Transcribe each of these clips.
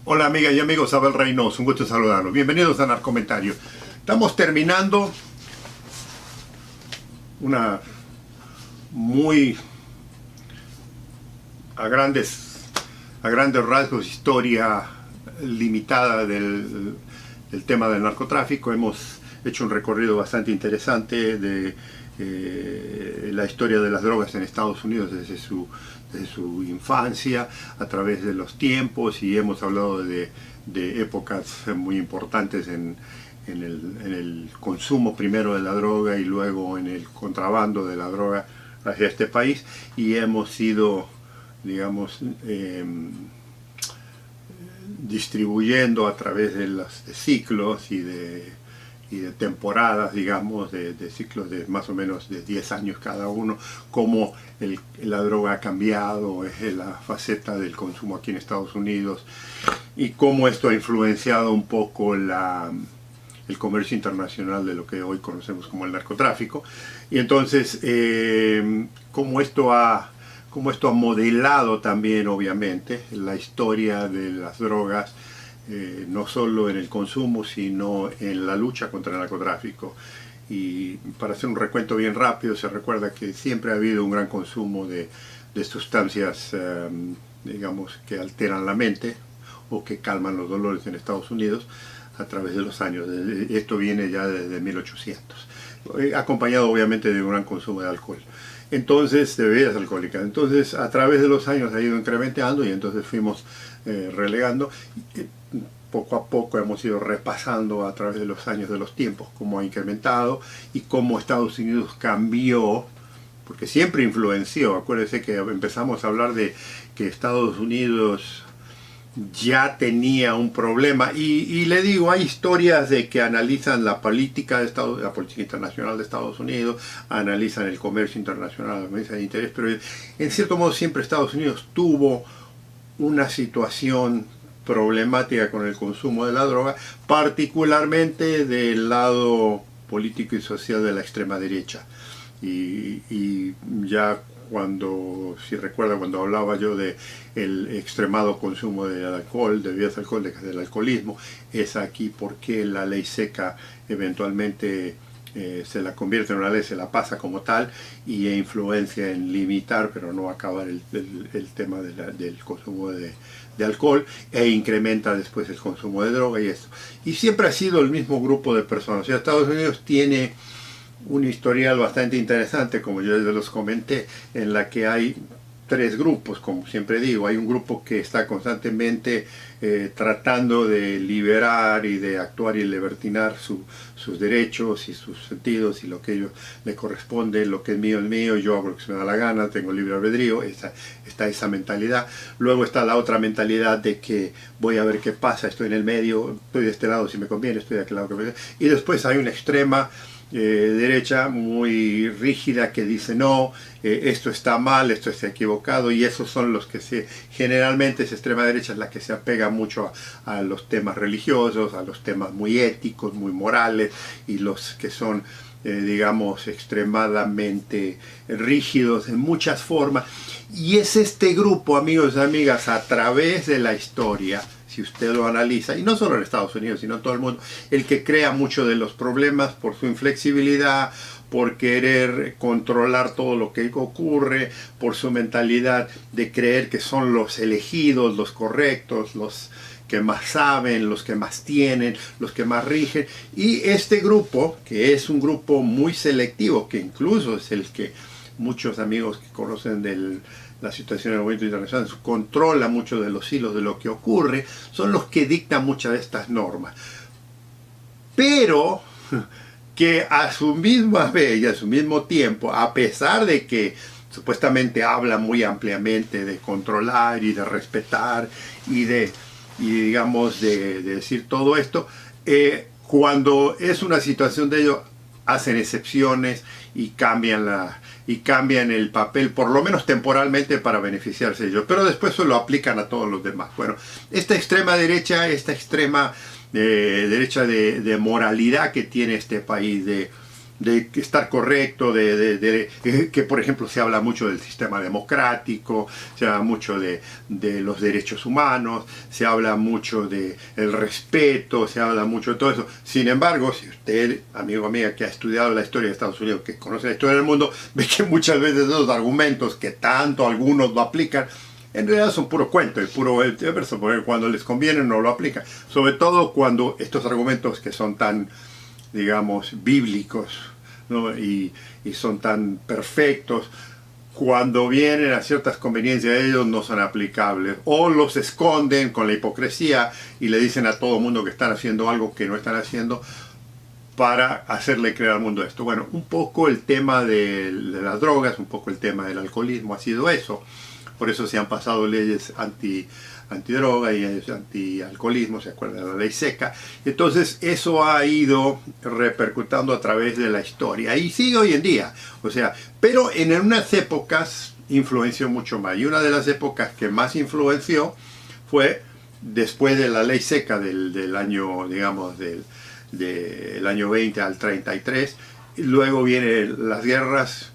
Hola amigas y amigos, Abel Reynoso, un gusto saludarlos. Bienvenidos a Narcomentario. Estamos terminando una muy a grandes rasgos historia limitada del tema del narcotráfico. Hemos hecho un recorrido bastante interesante de la historia de las drogas en Estados Unidos desde su infancia, a través de los tiempos, y hemos hablado de épocas muy importantes en el consumo primero de la droga y luego en el contrabando de la droga hacia este país, y hemos ido, digamos, distribuyendo a través de los ciclos y de temporadas, digamos, de ciclos de más o menos de 10 años cada uno, cómo la droga ha cambiado, es la faceta del consumo aquí en Estados Unidos, y cómo esto ha influenciado un poco el comercio internacional de lo que hoy conocemos como el narcotráfico. Y entonces, cómo esto ha modelado también, obviamente, la historia de las drogas, no solo en el consumo, sino en la lucha contra el narcotráfico. Y para hacer un recuento bien rápido, se recuerda que siempre ha habido un gran consumo de sustancias, digamos, que alteran la mente o que calman los dolores en Estados Unidos a través de los años. Esto viene ya desde 1800, acompañado obviamente de un gran consumo de alcohol. Entonces, de bebidas alcohólicas. Entonces, a través de los años ha ido incrementando, y entonces fuimos relegando. Poco a poco hemos ido repasando a través de los años, de los tiempos, cómo ha incrementado y cómo Estados Unidos cambió, porque siempre influenció. Acuérdense que empezamos a hablar de que Estados Unidos ya tenía un problema, y le digo, hay historias de que analizan la política la política internacional de Estados Unidos, analizan el comercio internacional, la mesa de interés, pero en cierto modo siempre Estados Unidos tuvo una situación problemática con el consumo de la droga, particularmente del lado político y social de la extrema derecha. Y ya cuando, si recuerda, cuando hablaba yo de el extremado consumo de alcohol, de bebidas alcohólicas, del alcoholismo, es aquí porque la ley seca eventualmente se la convierte en una ley, se la pasa como tal, y influencia en limitar, pero no acabar el tema del consumo de alcohol, e incrementa después el consumo de droga y esto. Y siempre ha sido el mismo grupo de personas. O sea, Estados Unidos tiene un historial bastante interesante, como yo les los comenté, en la que hay tres grupos, como siempre digo. Hay un grupo que está constantemente tratando de liberar y de actuar y libertinar sus derechos y sus sentidos, y lo que a ellos le corresponde, lo que es mío, yo hago lo que se me da la gana, tengo libre albedrío. Está esa mentalidad. Luego está la otra mentalidad de que voy a ver qué pasa, estoy en el medio, estoy de este lado si me conviene, estoy de aquel lado que me conviene. Y después hay una extrema derecha muy rígida que dice no, esto está mal, esto está equivocado, y esos son los que generalmente esa extrema derecha es la que se apega mucho a los temas religiosos, a los temas muy éticos, muy morales, y los que son digamos, extremadamente rígidos en muchas formas. Y es este grupo, amigos y amigas, a través de la historia, si usted lo analiza, y no solo en Estados Unidos, sino en todo el mundo, el que crea mucho de los problemas por su inflexibilidad, por querer controlar todo lo que ocurre, por su mentalidad de creer que son los elegidos, los correctos, los que más saben, los que más tienen, los que más rigen. Y este grupo, que es un grupo muy selectivo, que incluso es el que muchos amigos que conocen la situación del movimiento internacional controla mucho de los hilos de lo que ocurre, son los que dictan muchas de estas normas. Pero que a su misma vez y a su mismo tiempo, a pesar de que supuestamente habla muy ampliamente de controlar y de respetar y digamos de decir todo esto, cuando es una situación de ello hacen excepciones y cambian el papel, por lo menos temporalmente, para beneficiarse de ellos, pero después se lo aplican a todos los demás. Bueno, esta extrema derecha, esta extrema derecha de moralidad que tiene este país, de de estar correcto, que por ejemplo se habla mucho del sistema democrático, se habla mucho de los derechos humanos, se habla mucho del respeto, se habla mucho de todo eso. Sin embargo, si usted, amigo o amiga, que ha estudiado la historia de Estados Unidos, que conoce la historia del mundo, ve que muchas veces esos argumentos que tanto algunos lo aplican, en realidad son puro cuento y puro verso, porque cuando les conviene no lo aplican. Sobre todo cuando estos argumentos que son tan, digamos, bíblicos, ¿no? y son tan perfectos, cuando vienen a ciertas conveniencias de ellos no son aplicables. O los esconden con la hipocresía y le dicen a todo mundo que están haciendo algo que no están haciendo para hacerle creer al mundo esto. Bueno, un poco el tema de las drogas, un poco el tema del alcoholismo ha sido eso. Por eso se han pasado leyes antidroga y antialcoholismo, ¿se acuerdan? La ley seca. Entonces eso ha ido repercutando a través de la historia y sigue hoy en día. O sea, pero en unas épocas influenció mucho más. Y una de las épocas que más influenció fue después de la ley seca del año, digamos, del año 20 al 33. Luego vienen las guerras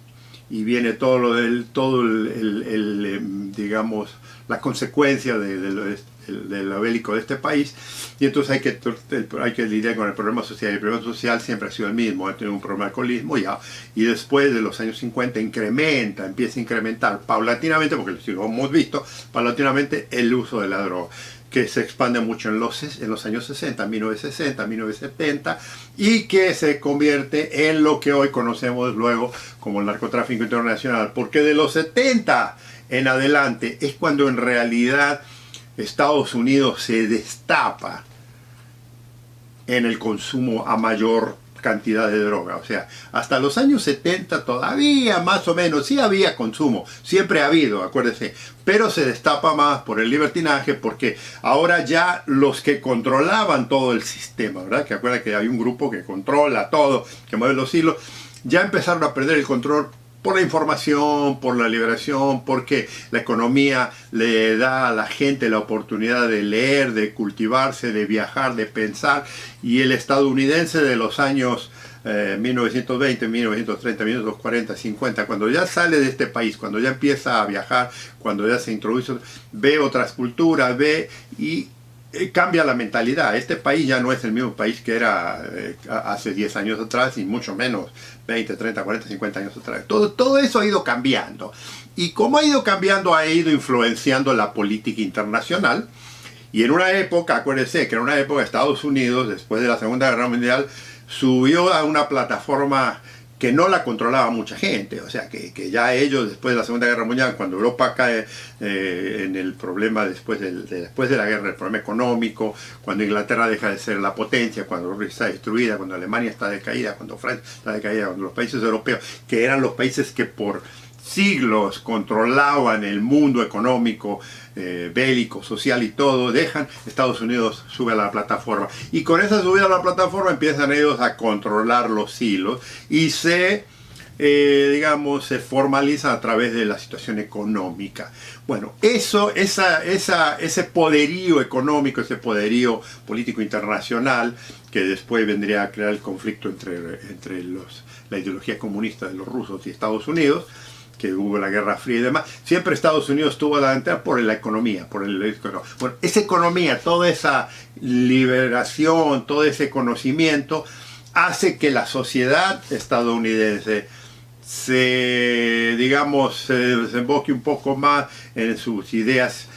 y viene todo digamos, la consecuencia de lo bélico de este país, y entonces hay que lidiar con el problema social. El problema social siempre ha sido el mismo, ha tenido un problema de alcoholismo ya, y después de los años 50 empieza a incrementar paulatinamente, porque lo hemos visto, paulatinamente el uso de la droga, que se expande mucho en los años 60, 1960, 1970, y que se convierte en lo que hoy conocemos luego como el narcotráfico internacional, porque de los 70 en adelante es cuando en realidad Estados Unidos se destapa en el consumo a mayor cantidad de droga. O sea, hasta los años 70 todavía más o menos sí había consumo, siempre ha habido, acuérdense, pero se destapa más por el libertinaje, porque ahora ya los que controlaban todo el sistema, ¿verdad? Que acuerdan que hay un grupo que controla todo, que mueve los hilos, ya empezaron a perder el control por la información, por la liberación, porque la economía le da a la gente la oportunidad de leer, de cultivarse, de viajar, de pensar, y el estadounidense de los años 1920, 1930, 1940, 50, cuando ya sale de este país, cuando ya empieza a viajar, cuando ya se introduce, ve otras culturas, ve y cambia la mentalidad. Este país ya no es el mismo país que era hace 10 años atrás, y mucho menos 20, 30, 40, 50 años atrás. Todo eso ha ido cambiando. Y como ha ido cambiando, ha ido influenciando la política internacional. Y en una época, acuérdense que en una época Estados Unidos, después de la Segunda Guerra Mundial, subió a una plataforma que no la controlaba mucha gente. O sea, que ya ellos, después de la Segunda Guerra Mundial, cuando Europa cae en el problema después de la guerra, el problema económico, cuando Inglaterra deja de ser la potencia, cuando Rusia está destruida, cuando Alemania está decaída, cuando Francia está decaída, cuando los países europeos, que eran los países que por siglos controlaban el mundo económico, bélico, social y todo, dejan, Estados Unidos sube a la plataforma, y con esa subida a la plataforma empiezan ellos a controlar los hilos y digamos, se formaliza a través de la situación económica. Bueno, ese poderío económico, ese poderío político internacional, que después vendría a crear el conflicto entre la ideología comunista de los rusos y Estados Unidos, que hubo la Guerra Fría y demás, siempre Estados Unidos tuvo la delantera por la economía, bueno, esa economía, toda esa liberación, todo ese conocimiento, hace que la sociedad estadounidense digamos, se desemboque un poco más en sus ideas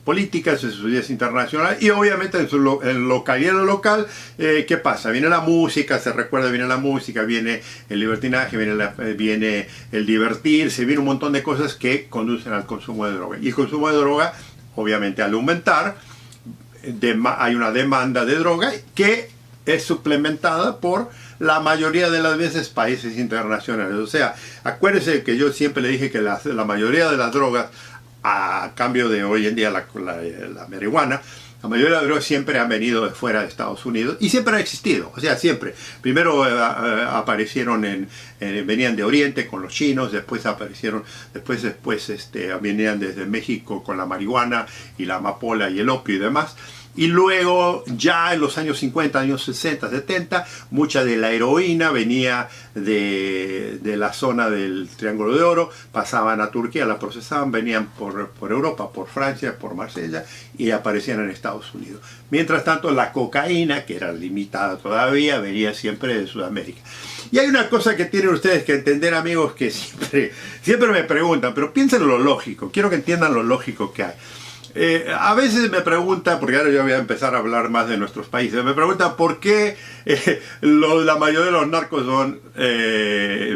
políticas, en sus ideas internacionales, y obviamente en el local. Y en lo local, ¿qué pasa? Viene la música, se recuerda, viene la música, viene el libertinaje, viene el divertirse, viene un montón de cosas que conducen al consumo de droga. Y el consumo de droga, obviamente, al aumentar, hay una demanda de droga que es suplementada por la mayoría de las veces países internacionales. O sea, acuérdense que yo siempre le dije que la mayoría de las drogas, a cambio de hoy en día la marihuana, la mayoría de las drogas siempre han venido de fuera de Estados Unidos y siempre han existido. O sea, siempre. Primero aparecieron venían de Oriente con los chinos, después aparecieron, venían desde México con la marihuana y la amapola y el opio y demás. Y luego, ya en los años 50, años 60, 70, mucha de la heroína venía de la zona del Triángulo de Oro, pasaban a Turquía, la procesaban, venían por Europa, por Francia, por Marsella, y aparecían en Estados Unidos. Mientras tanto, la cocaína, que era limitada todavía, venía siempre de Sudamérica. Y hay una cosa que tienen ustedes que entender, amigos, que siempre me preguntan, pero piensen en lo lógico, quiero que entiendan lo lógico que hay. A veces me preguntan, porque ahora yo voy a empezar a hablar más de nuestros países, me preguntan por qué la mayoría de los narcos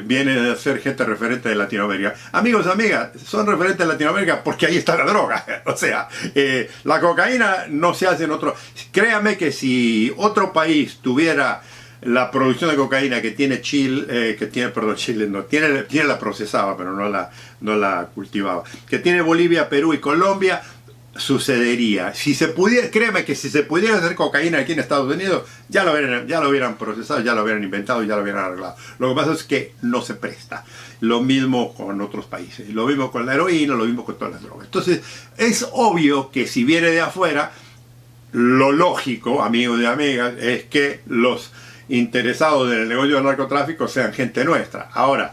vienen a ser gente referente de Latinoamérica. Amigos, amigas, son referentes de Latinoamérica porque ahí está la droga. O sea, la cocaína no se hace en otro... Créame que si otro país tuviera la producción de cocaína que tiene Chile, Chile no, tiene la procesaba, pero no la cultivaba, que tiene Bolivia, Perú y Colombia, sucedería. Si se pudiera, créeme que si se pudiera hacer cocaína aquí en Estados Unidos, ya lo hubieran procesado, ya lo hubieran inventado, ya lo hubieran arreglado. Lo que pasa es que no se presta. Lo mismo con otros países, lo mismo con la heroína, lo mismo con todas las drogas. Entonces, es obvio que si viene de afuera, lo lógico, amigos y amigas, es que los interesados en el negocio del narcotráfico sean gente nuestra. Ahora,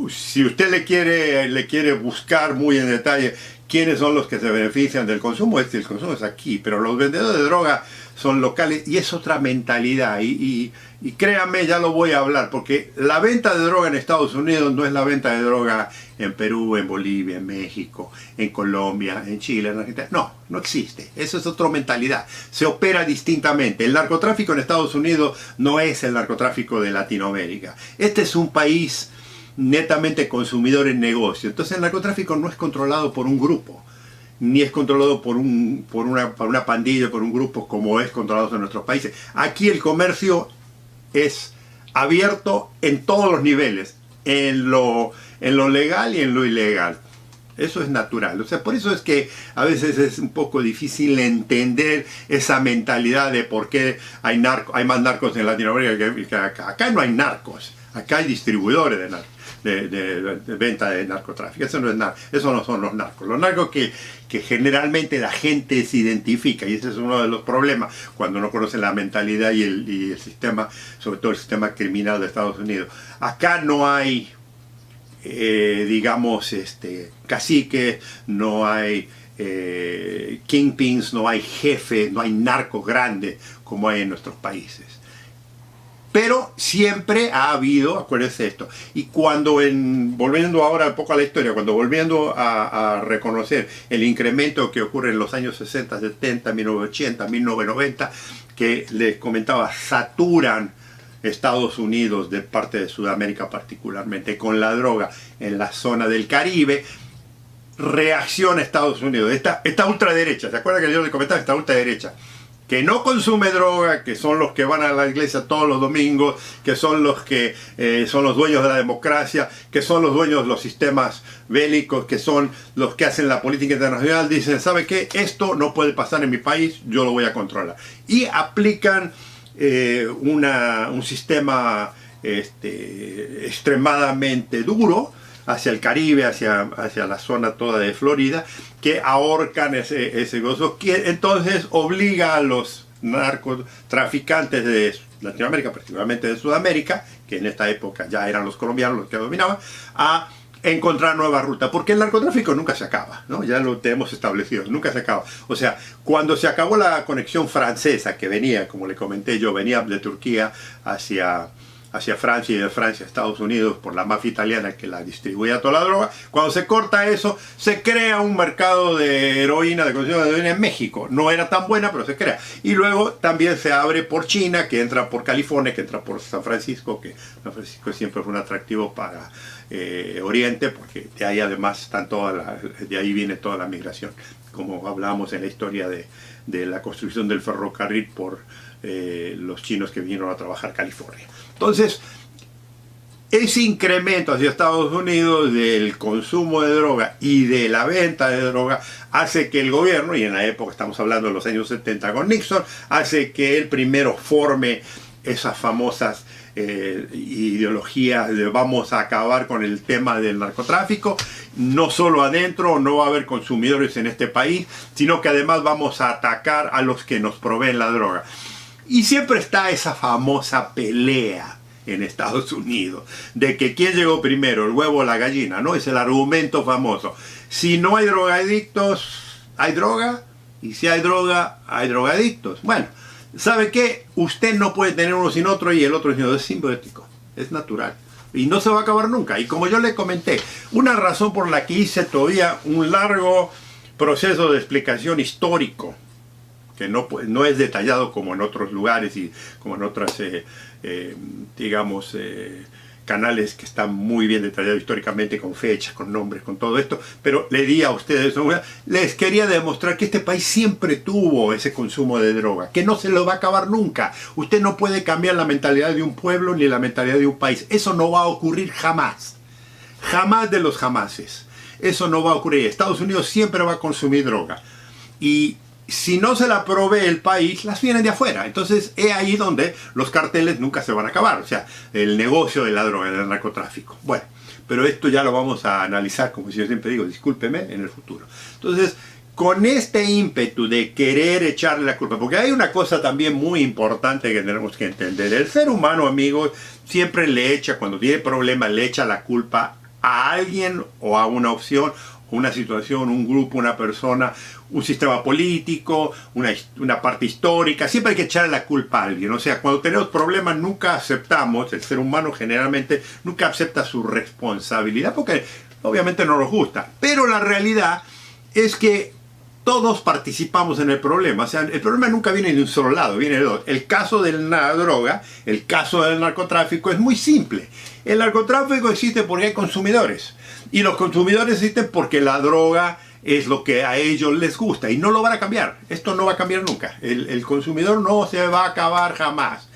si usted le quiere buscar muy en detalle quiénes son los que se benefician del consumo, el consumo es aquí, pero los vendedores de droga son locales y es otra mentalidad. Y créanme, ya lo voy a hablar, porque la venta de droga en Estados Unidos no es la venta de droga en Perú, en Bolivia, en México, en Colombia, en Chile, en Argentina. No existe. Eso es otra mentalidad. Se opera distintamente. El narcotráfico en Estados Unidos no es el narcotráfico de Latinoamérica. Este es un país netamente consumidor en negocio. Entonces el narcotráfico no es controlado por un grupo, ni es controlado por una pandilla, por un grupo como es controlado en nuestros países. Aquí el comercio es abierto en todos los niveles, en lo legal y en lo ilegal. Eso es natural. O sea, por eso es que a veces es un poco difícil entender esa mentalidad de por qué hay más narcos en Latinoamérica que acá. Acá no hay narcos, acá hay distribuidores de narcos. De venta de narcotráfico. Eso no son los narcos. Los narcos que generalmente la gente se identifica, y ese es uno de los problemas cuando no conocen la mentalidad y el sistema, sobre todo el sistema criminal de Estados Unidos. Acá no hay digamos caciques, no hay kingpins, no hay jefes, no hay narcos grandes como hay en nuestros países. Pero siempre ha habido, acuérdense esto, y volviendo ahora un poco a la historia, volviendo a reconocer el incremento que ocurre en los años 60, 70, 1980, 1990, que les comentaba, saturan Estados Unidos, de parte de Sudamérica particularmente, con la droga en la zona del Caribe, reacciona Estados Unidos, esta ultraderecha, ¿se acuerdan que yo les comentaba? Esta ultraderecha, que no consume droga, que son los que van a la iglesia todos los domingos, que son los que son los dueños de la democracia, que son los dueños de los sistemas bélicos, que son los que hacen la política internacional, dicen, ¿sabe qué? Esto no puede pasar en mi país, yo lo voy a controlar. Y aplican un sistema extremadamente duro hacia el Caribe, hacia la zona toda de Florida, que ahorcan ese gozo, que entonces obliga a los narcotraficantes de Latinoamérica, particularmente de Sudamérica, que en esta época ya eran los colombianos los que dominaban, a encontrar nuevas rutas, porque el narcotráfico nunca se acaba, ¿no? Ya lo tenemos establecido, nunca se acaba. O sea, cuando se acabó la conexión francesa, que venía, como le comenté yo, venía de Turquía hacia Francia y de Francia a Estados Unidos por la mafia italiana que la distribuía toda la droga, cuando se corta eso, se crea un mercado de heroína, de consumo de heroína en México. No era tan buena, pero se crea. Y luego también se abre por China, que entra por California, que entra por San Francisco, que San Francisco siempre fue un atractivo para Oriente, porque de ahí además de ahí viene toda la migración, como hablábamos en la historia de la construcción del ferrocarril por los chinos que vinieron a trabajar a California. Entonces, ese incremento hacia Estados Unidos del consumo de droga y de la venta de droga hace que el gobierno, y en la época estamos hablando de los años 70 con Nixon, hace que él primero forme esas famosas ideologías de vamos a acabar con el tema del narcotráfico, no solo adentro, no va a haber consumidores en este país, sino que además vamos a atacar a los que nos proveen la droga. Y siempre está esa famosa pelea en Estados Unidos de que quién llegó primero, el huevo o la gallina, ¿no? Es el argumento famoso. Si no hay drogadictos, hay droga, y si hay droga, hay drogadictos. Bueno, ¿sabe qué? Usted no puede tener uno sin otro y el otro sin otro. Es simbiótico, es natural. Y no se va a acabar nunca. Y como yo le comenté, una razón por la que hice todavía un largo proceso de explicación histórico, que no es detallado como en otros lugares y como en otras, digamos, canales que están muy bien detallados históricamente, con fechas, con nombres, con todo esto, pero le di a ustedes, les quería demostrar que este país siempre tuvo ese consumo de droga, que no se lo va a acabar nunca. Usted no puede cambiar la mentalidad de un pueblo ni la mentalidad de un país. Eso no va a ocurrir jamás. Jamás de los jamases. Eso no va a ocurrir. Estados Unidos siempre va a consumir droga. Y si no se la provee el país, las vienen de afuera. Entonces es ahí donde los carteles nunca se van a acabar. O sea, el negocio de la droga, del narcotráfico. Bueno, pero esto ya lo vamos a analizar, como yo siempre digo, discúlpeme, en el futuro. Entonces, con este ímpetu de querer echarle la culpa, porque hay una cosa también muy importante que tenemos que entender. El ser humano, amigos, siempre le echa, cuando tiene problemas, le echa la culpa a alguien o a una opción, una situación, un grupo, una persona, un sistema político, una parte histórica. Siempre hay que echarle la culpa a alguien. O sea, cuando tenemos problemas nunca aceptamos, el ser humano generalmente nunca acepta su responsabilidad porque obviamente no nos gusta. Pero la realidad es que todos participamos en el problema. O sea, el problema nunca viene de un solo lado, viene de dos. El caso de la droga, el caso del narcotráfico es muy simple. El narcotráfico existe porque hay consumidores. Y los consumidores existen porque la droga es lo que a ellos les gusta. Y no lo van a cambiar. Esto no va a cambiar nunca. El consumidor no se va a acabar jamás.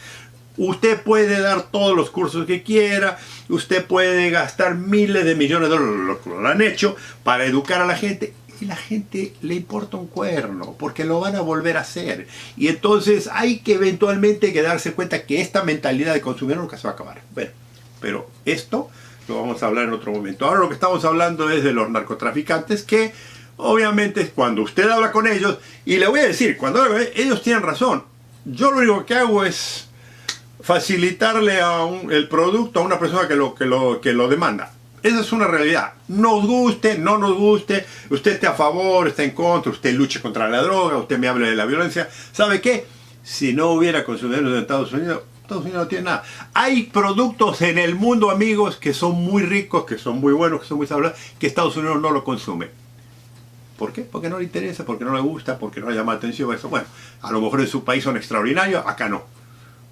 Usted puede dar todos los cursos que quiera. Usted puede gastar miles de millones de dólares, lo han hecho, para educar a la gente. Y la gente le importa un cuerno, porque lo van a volver a hacer. Y entonces hay que eventualmente darse cuenta que esta mentalidad de consumidor nunca se va a acabar. Bueno, pero esto lo vamos a hablar en otro momento. Ahora lo que estamos hablando es de los narcotraficantes, que obviamente cuando usted habla con ellos, y le voy a decir, cuando hablo con ellos tienen razón. Yo lo único que hago es facilitarle el producto a una persona que lo demanda. Esa es una realidad. Nos guste, no nos guste, usted esté a favor, esté en contra, usted luche contra la droga, usted me hable de la violencia. ¿Sabe qué? Si no hubiera consumidores en Estados Unidos no tiene nada. Hay productos en el mundo, amigos, que son muy ricos, que son muy buenos, que son muy saludables, que Estados Unidos no lo consume. ¿Por qué? Porque no le interesa, porque no le gusta, porque no le llama atención a eso. Bueno, a lo mejor en su país son extraordinarios, acá no.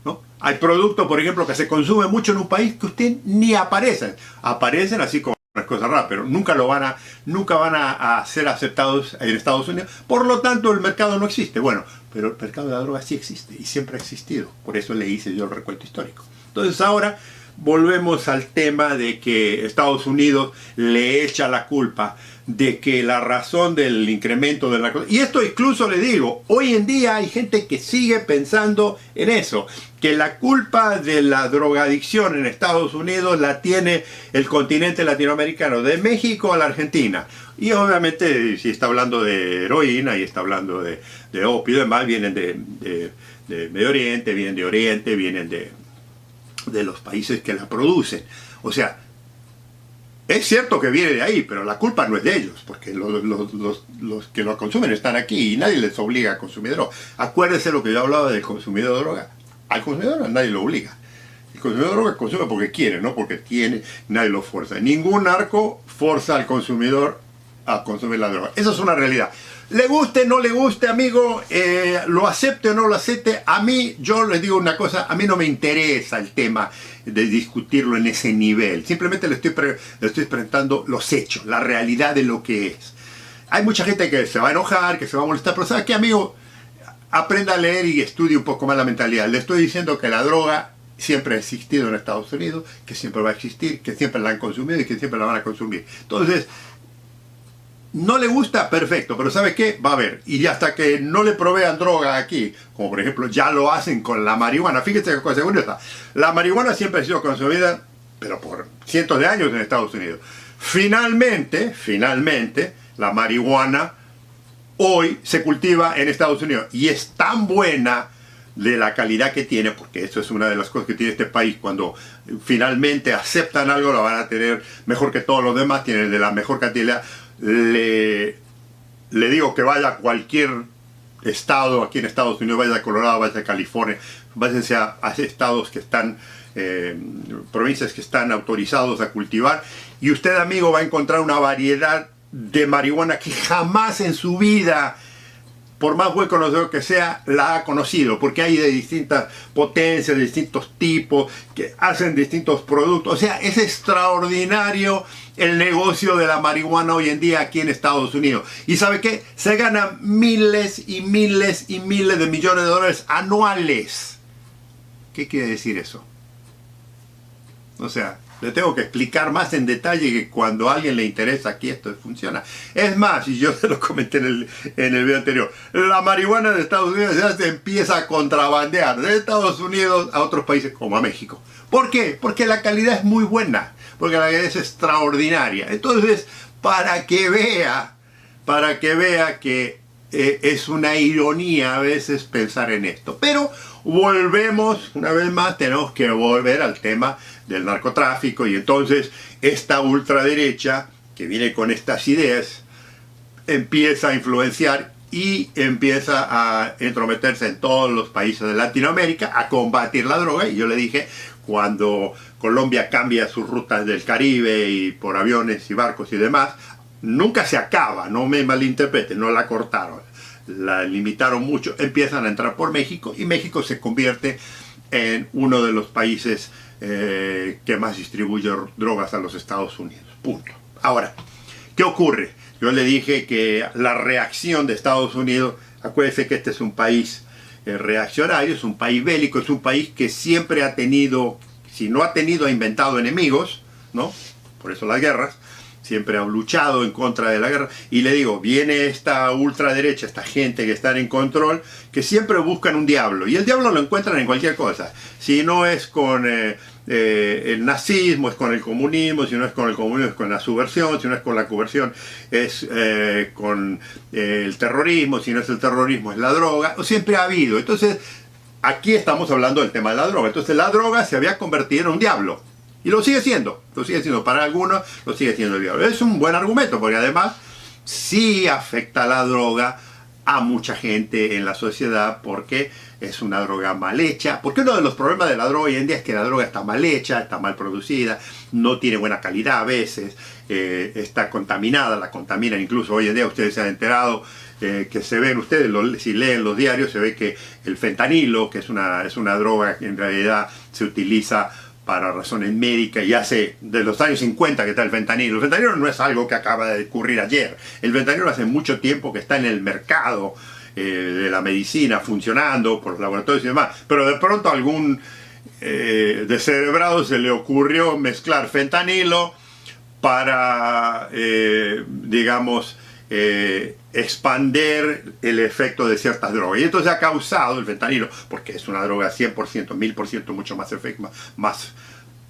¿No? Hay productos, por ejemplo, que se consumen mucho en un país que usted ni aparecen. Aparecen así como unas cosas raras, pero nunca van a ser aceptados en Estados Unidos. Por lo tanto, el mercado no existe. Bueno, pero el mercado de la droga sí existe y siempre ha existido. Por eso le hice yo el recuento histórico. Entonces ahora volvemos al tema de que Estados Unidos le echa la culpa de que la razón del incremento de la... Y esto incluso le digo, hoy en día hay gente que sigue pensando en eso, que la culpa de la drogadicción en Estados Unidos la tiene el continente latinoamericano, de México a la Argentina. Y obviamente si está hablando de heroína y está hablando de opio y demás, vienen de Medio Oriente, vienen de Oriente, vienen de los países que la producen. O sea, es cierto que viene de ahí, pero la culpa no es de ellos, porque los que lo consumen están aquí y nadie les obliga a consumir droga. Acuérdense lo que yo hablaba del consumidor de droga. Al consumidor nadie lo obliga. El consumidor de droga consume porque quiere, no porque tiene, nadie lo fuerza. Ningún narco forza al consumidor a consumir la droga. Eso es una realidad. Le guste, no le guste, amigo, lo acepte o no lo acepte, a mí, yo les digo una cosa, a mí no me interesa el tema de discutirlo en ese nivel. Simplemente le estoy presentando los hechos, la realidad de lo que es. Hay mucha gente que se va a enojar, que se va a molestar, pero ¿sabe qué, amigo? Aprenda a leer y estudie un poco más la mentalidad. Le estoy diciendo que la droga siempre ha existido en Estados Unidos, que siempre va a existir, que siempre la han consumido y que siempre la van a consumir. Entonces, no le gusta, perfecto, pero ¿sabe qué? Va a haber. Y hasta que no le provean droga aquí, como por ejemplo ya lo hacen con la marihuana. Fíjese qué cosa curiosa. La marihuana siempre ha sido consumida, pero por cientos de años en Estados Unidos. Finalmente, la marihuana hoy se cultiva en Estados Unidos. Y es tan buena de la calidad que tiene, porque eso es una de las cosas que tiene este país. Cuando finalmente aceptan algo, lo van a tener mejor que todos los demás, tienen de la mejor calidad. Le digo que vaya a cualquier estado aquí en Estados Unidos, vaya a Colorado, vaya a California, váyanse a estados que están, provincias que están autorizados a cultivar, y usted, amigo, va a encontrar una variedad de marihuana que jamás en su vida, por más buen conocedor que sea, la ha conocido, porque hay de distintas potencias, de distintos tipos, que hacen distintos productos. O sea, es extraordinario el negocio de la marihuana hoy en día aquí en Estados Unidos. ¿Y sabe qué? Se ganan miles y miles y miles de millones de dólares anuales. ¿Qué quiere decir eso? O sea, le tengo que explicar más en detalle que cuando a alguien le interesa aquí esto funciona. Es más, y yo se lo comenté en el video anterior, la marihuana de Estados Unidos ya se empieza a contrabandear de Estados Unidos a otros países como a México. ¿Por qué? Porque la calidad es muy buena, porque la calidad es extraordinaria. Entonces, para que vea que es una ironía a veces pensar en esto. Pero volvemos, una vez más, tenemos que volver al tema del narcotráfico, y entonces esta ultraderecha que viene con estas ideas empieza a influenciar y empieza a entrometerse en todos los países de Latinoamérica a combatir la droga. Y yo le dije, cuando Colombia cambia sus rutas del Caribe y por aviones y barcos y demás, nunca se acaba, no me malinterpreten, no la cortaron, la limitaron mucho, empiezan a entrar por México, y México se convierte en uno de los países que más distribuye drogas a los Estados Unidos. Punto. Ahora, ¿qué ocurre? Yo le dije que la reacción de Estados Unidos, acuérdense que este es un país reaccionario, es un país bélico, es un país que siempre ha tenido, si no ha tenido, ha inventado enemigos, ¿no? Por eso las guerras. Siempre ha luchado en contra de la guerra. Y le digo, viene esta ultraderecha, esta gente que está en control, que siempre buscan un diablo. Y el diablo lo encuentran en cualquier cosa. Si no es con el nazismo, es con el comunismo. Si no es con el comunismo, es con la subversión. Si no es con la subversión, es con el terrorismo. Si no es el terrorismo, es la droga. Siempre ha habido. Entonces, aquí estamos hablando del tema de la droga. Entonces, la droga se había convertido en un diablo. Y lo sigue siendo para algunos, lo sigue siendo el diablo. Es un buen argumento, porque además sí afecta la droga a mucha gente en la sociedad, porque es una droga mal hecha. Porque uno de los problemas de la droga hoy en día es que la droga está mal hecha, está mal producida, no tiene buena calidad a veces, está contaminada, la contaminan. Incluso hoy en día ustedes se han enterado que se ven, ustedes si leen los diarios, se ve que el fentanilo, que es una droga que en realidad se utiliza para razones médicas, y hace de los años 50 que está el fentanilo. El fentanilo no es algo que acaba de ocurrir ayer. El fentanilo hace mucho tiempo que está en el mercado de la medicina, funcionando por los laboratorios y demás. Pero de pronto a algún descerebrado se le ocurrió mezclar fentanilo para, digamos, expander el efecto de ciertas drogas. Y esto se ha causado, el fentanilo, porque es una droga 100%, 1000% mucho más más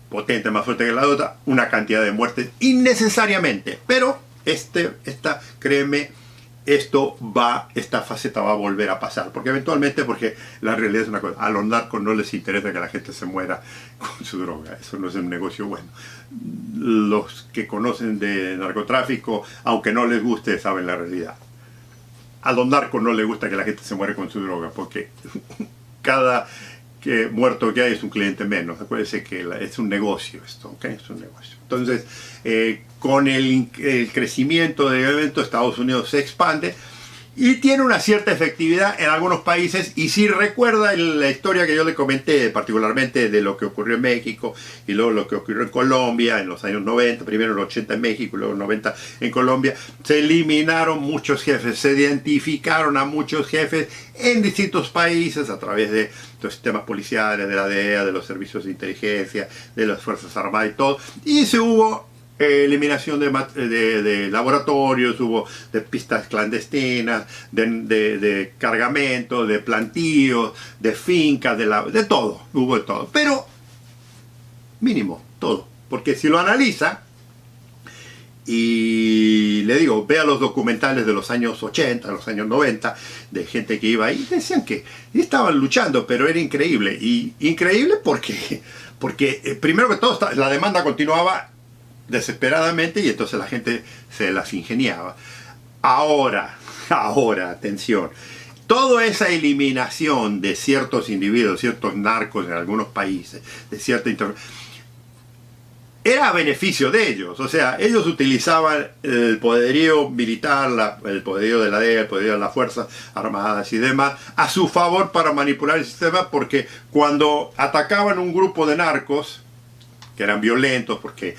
potente, más fuerte que la otra, una cantidad de muertes innecesariamente. Pero créeme, esta faceta va a volver a pasar, porque eventualmente, porque la realidad es una cosa, a los narcos no les interesa que la gente se muera con su droga. Eso no es un negocio bueno. Los que conocen de narcotráfico, aunque no les guste, saben la realidad. A los narcos no les gusta que la gente se muere con su droga, porque cada muerto que hay es un cliente menos. Acuérdense que es un negocio esto, ¿ok? Es un negocio. Entonces, con el crecimiento del evento, Estados Unidos se expande y tiene una cierta efectividad en algunos países. Y si recuerda la historia que yo le comenté, particularmente de lo que ocurrió en México y luego lo que ocurrió en Colombia en los años 90, primero en los 80 en México y luego en los 90 en Colombia, se eliminaron muchos jefes, se identificaron a muchos jefes en distintos países a través de los sistemas policiales, de la DEA, de los servicios de inteligencia, de las Fuerzas Armadas y todo. Y se hubo eliminación de laboratorios, hubo de pistas clandestinas, de cargamentos, de plantíos, de fincas, de todo, hubo de todo. Pero mínimo, todo. Porque si lo analiza, y le digo, vea los documentales de los años 80, los años 90, de gente que iba ahí, decían que estaban luchando, pero era increíble. Y increíble porque primero que todo, la demanda continuaba desesperadamente y entonces la gente se las ingeniaba. Ahora, atención, toda esa eliminación de ciertos individuos, ciertos narcos en algunos países, de cierta era a beneficio de ellos. O sea, ellos utilizaban el poderío militar, el poderío de la DEA, el poderío de las Fuerzas Armadas y demás, a su favor para manipular el sistema, porque cuando atacaban un grupo de narcos, que eran violentos, porque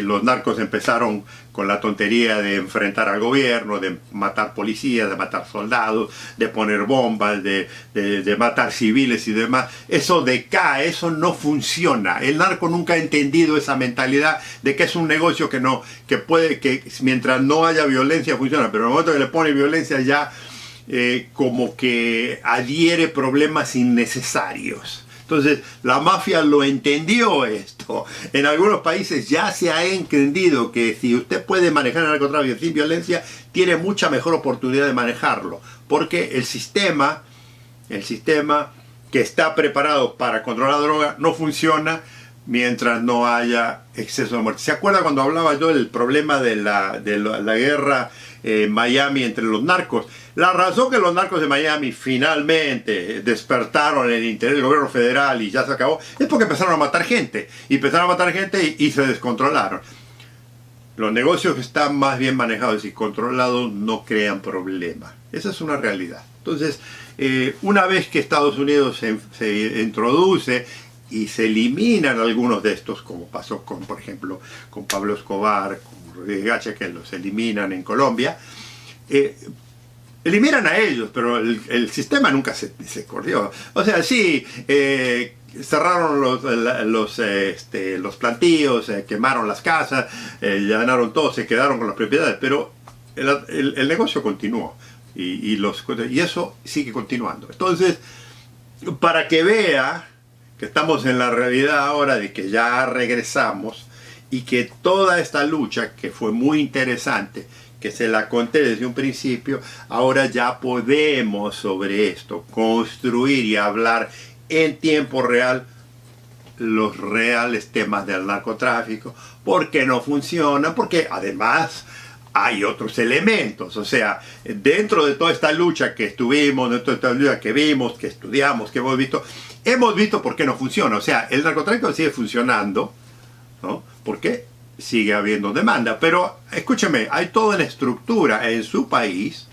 los narcos empezaron con la tontería de enfrentar al gobierno, de matar policías, de matar soldados, de poner bombas, de matar civiles y demás. Eso decae, eso no funciona. El narco nunca ha entendido esa mentalidad de que es un negocio que mientras no haya violencia funciona, pero en el momento que le pone violencia ya como que adhiere problemas innecesarios. Entonces, la mafia lo entendió esto. En algunos países ya se ha entendido que si usted puede manejar el narcotráfico sin violencia, tiene mucha mejor oportunidad de manejarlo. Porque el sistema que está preparado para controlar la droga no funciona mientras no haya exceso de muerte. ¿Se acuerda cuando hablaba yo del problema de la guerra en Miami entre los narcos? La razón que los narcos de Miami finalmente despertaron el interés del gobierno federal y ya se acabó, es porque empezaron a matar gente. Y empezaron a matar gente y se descontrolaron. Los negocios que están más bien manejados y controlados no crean problemas. Esa es una realidad. Entonces, una vez que Estados Unidos se introduce y se eliminan algunos de estos, como pasó con, por ejemplo, con Pablo Escobar, con Rodríguez Gacha, que los eliminan en Colombia, eliminan a ellos, pero el sistema nunca se corrió. O sea, sí, cerraron los plantíos, quemaron las casas, llenaron todo, se quedaron con las propiedades, pero el negocio continuó y eso sigue continuando. Entonces, para que vea que estamos en la realidad ahora de que ya regresamos y que toda esta lucha, que fue muy interesante, que se la conté desde un principio, ahora ya podemos sobre esto construir y hablar en tiempo real los reales temas del narcotráfico, por qué no funciona, porque además hay otros elementos. O sea, dentro de toda esta lucha que estuvimos, dentro de toda esta lucha que vimos, que estudiamos, que hemos visto por qué no funciona. O sea, el narcotráfico sigue funcionando, ¿no? ¿Por qué? Sigue habiendo demanda, pero escúcheme, hay toda una estructura en su país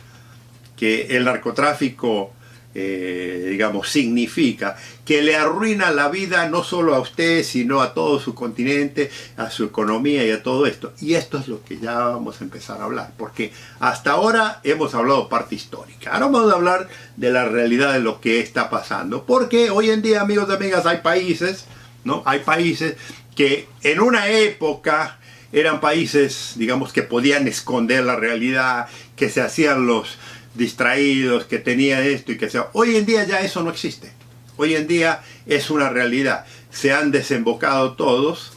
que el narcotráfico, digamos, significa que le arruina la vida no solo a usted, sino a todo su continente, a su economía y a todo esto. Y esto es lo que ya vamos a empezar a hablar, porque hasta ahora hemos hablado parte histórica. Ahora vamos a hablar de la realidad de lo que está pasando, porque hoy en día, amigos y amigas, hay países, ¿no? Hay países que en una época eran países, digamos, que podían esconder la realidad, que se hacían los distraídos, que tenían esto y que sea. Hoy en día ya eso no existe. Hoy en día es una realidad. Se han desembocado todos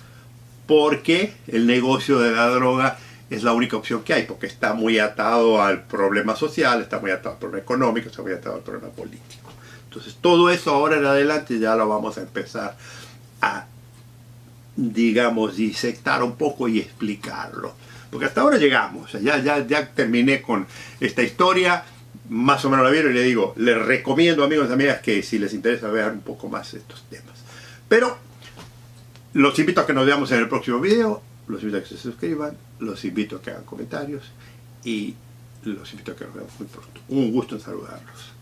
porque el negocio de la droga es la única opción que hay, porque está muy atado al problema social, está muy atado al problema económico, está muy atado al problema político. Entonces todo eso ahora en adelante ya lo vamos a empezar a, digamos, disectar un poco y explicarlo. Porque hasta ahora llegamos, ya terminé con esta historia, más o menos la vieron y le digo, les recomiendo, amigos y amigas, que si les interesa ver un poco más estos temas. Pero los invito a que nos veamos en el próximo video, los invito a que se suscriban, los invito a que hagan comentarios y los invito a que nos veamos muy pronto. Un gusto en saludarlos.